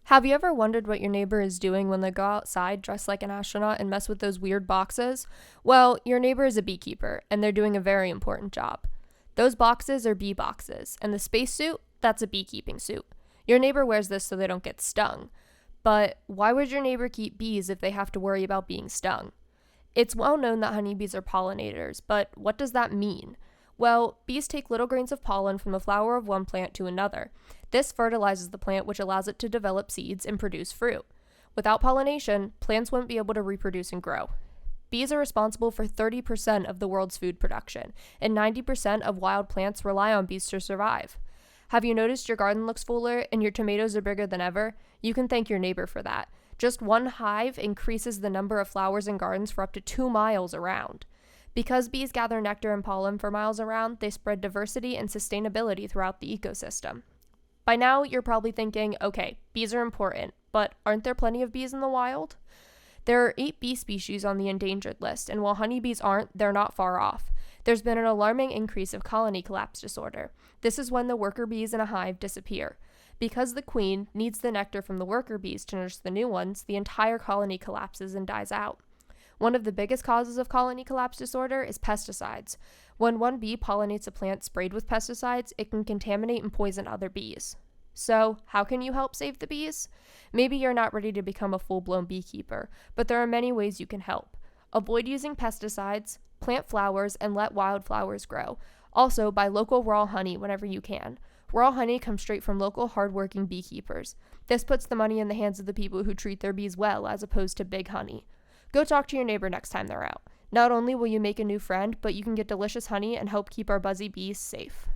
Have you ever wondered what your neighbor is doing when they go outside dressed like an astronaut and mess with those weird boxes? Well, your neighbor is a beekeeper, and they're doing a very important job. Those boxes are bee boxes, and the spacesuit, that's a beekeeping suit. Your neighbor wears this so they don't get stung. But why would your neighbor keep bees if they have to worry about being stung? It's well known that honeybees are pollinators, but what does that mean? Well, bees take little grains of pollen from the flower of one plant to another. This fertilizes the plant, which allows it to develop seeds and produce fruit. Without pollination, plants wouldn't be able to reproduce and grow. Bees are responsible for 30% of the world's food production, and 90% of wild plants rely on bees to survive. Have you noticed your garden looks fuller and your tomatoes are bigger than ever? You can thank your neighbor for that. Just one hive increases the number of flowers in gardens for up to 2 miles around. Because bees gather nectar and pollen for miles around, they spread diversity and sustainability throughout the ecosystem. By now, you're probably thinking, okay, bees are important, but aren't there plenty of bees in the wild? There are 8 bee species on the endangered list, and while honeybees aren't, they're not far off. There's been an alarming increase of colony collapse disorder. This is when the worker bees in a hive disappear. Because the queen needs the nectar from the worker bees to nurse the new ones, the entire colony collapses and dies out. One of the biggest causes of colony collapse disorder is pesticides. When one bee pollinates a plant sprayed with pesticides, it can contaminate and poison other bees. So, how can you help save the bees? Maybe you're not ready to become a full-blown beekeeper, but there are many ways you can help. Avoid using pesticides, plant flowers, and let wildflowers grow. Also, buy local raw honey whenever you can. Raw honey comes straight from local hardworking beekeepers. This puts the money in the hands of the people who treat their bees well, as opposed to big honey. Go talk to your neighbor next time they're out. Not only will you make a new friend, but you can get delicious honey and help keep our buzzy bees safe.